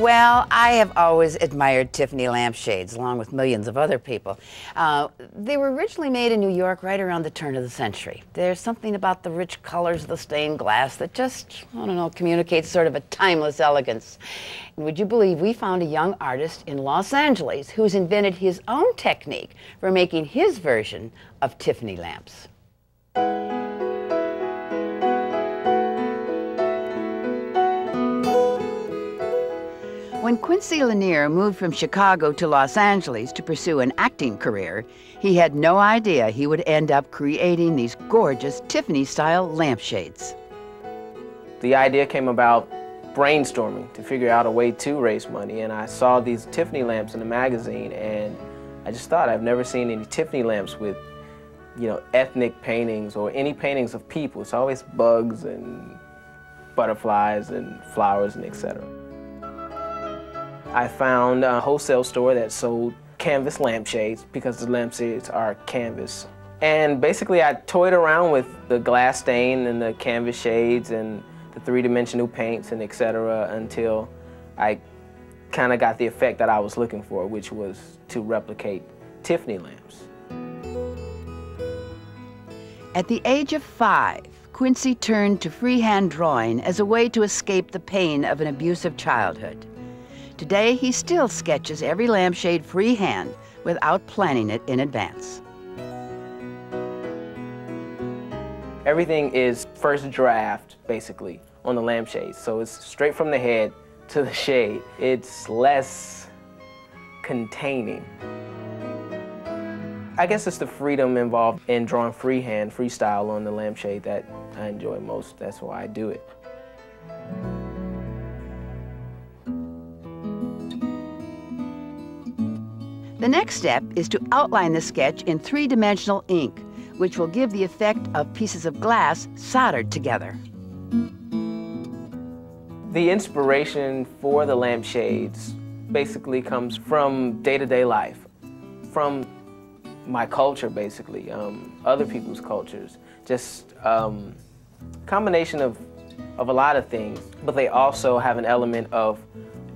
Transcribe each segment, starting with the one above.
Well, I have always admired Tiffany lampshades, along with millions of other people. They were originally made in New York right around the turn of the century. There's something about the rich colors of the stained glass that just, I don't know, communicates sort of a timeless elegance. And would you believe we found a young artist in Los Angeles who's invented his own technique for making his version of Tiffany lamps. When Quincy LeNear moved from Chicago to Los Angeles to pursue an acting career, he had no idea he would end up creating these gorgeous Tiffany-style lampshades. The idea came about brainstorming to figure out a way to raise money, and I saw these Tiffany lamps in a magazine, and I just thought, I've never seen any Tiffany lamps with, you know, ethnic paintings or any paintings of people. It's always bugs and butterflies and flowers and etc. I found a wholesale store that sold canvas lampshades because the lampshades are canvas. And basically I toyed around with the glass stain and the canvas shades and the three-dimensional paints and etc. until I kind of got the effect that I was looking for, which was to replicate Tiffany lamps. At the age of 5, Quincy turned to freehand drawing as a way to escape the pain of an abusive childhood. Today, he still sketches every lampshade freehand without planning it in advance. Everything is first draft, basically, on the lampshades. So it's straight from the head to the shade. It's less containing. I guess it's the freedom involved in drawing freehand, freestyle on the lampshade that I enjoy most. That's why I do it. The next step is to outline the sketch in three-dimensional ink, which will give the effect of pieces of glass soldered together. The inspiration for the lampshades basically comes from day-to-day life, from my culture basically, other people's cultures, just combination of a lot of things, but they also have an element of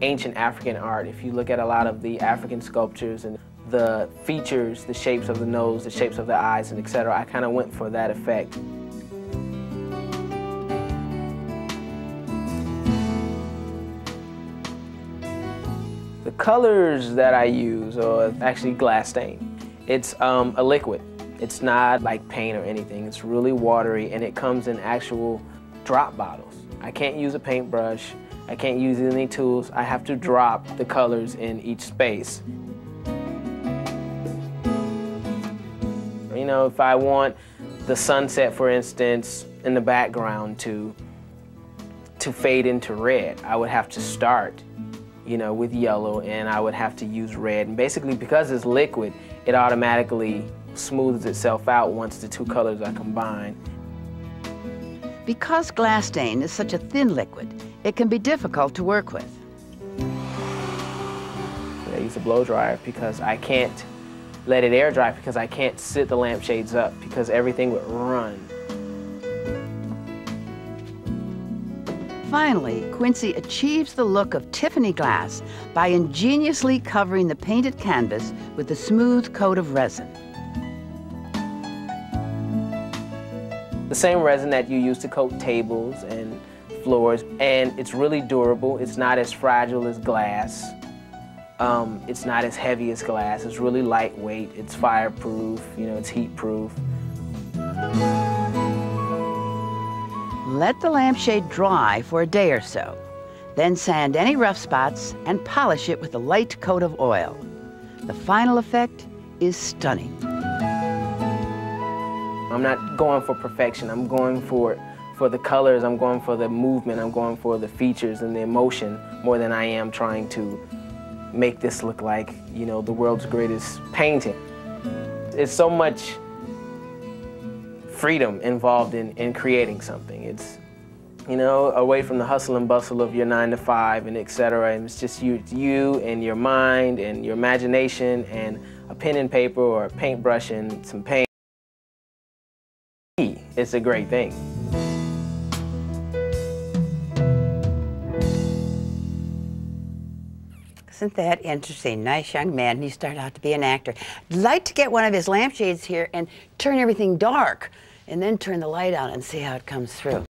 ancient African art. If you look at a lot of the African sculptures and the features, the shapes of the nose, the shapes of the eyes, and etc., I kind of went for that effect. The colors that I use are actually glass stain. It's a liquid. It's not like paint or anything. It's really watery, and it comes in actual drop bottles. I can't use a paintbrush. I can't use any tools. I have to drop the colors in each space. You know, if I want the sunset, for instance, in the background to fade into red, I would have to start, you know, with yellow, and I would have to use red. And basically, because it's liquid, it automatically smooths itself out once the two colors are combined. Because glass stain is such a thin liquid, it can be difficult to work with. I use a blow dryer because I can't let it air dry, because I can't sit the lampshades up because everything would run. Finally, Quincy achieves the look of Tiffany glass by ingeniously covering the painted canvas with a smooth coat of resin. The same resin that you use to coat tables and floors, and it's really durable. It's not as fragile as glass. It's not as heavy as glass. It's really lightweight. It's fireproof. You know, it's heat-proof. Let the lampshade dry for a day or so. Then sand any rough spots and polish it with a light coat of oil. The final effect is stunning. I'm not going for perfection. I'm going for the colors. I'm going for the movement. I'm going for the features and the emotion more than I am trying to make this look like, you know, the world's greatest painting. It's so much freedom involved in creating something. It's, you know, away from the hustle and bustle of your 9 to 5 and etc. And it's just you and your mind and your imagination and a pen and paper or a paintbrush and some paint. It's a great thing. Isn't that interesting? Nice young man, and he started out to be an actor. I'd like to get one of his lampshades here and turn everything dark, and then turn the light on and see how it comes through.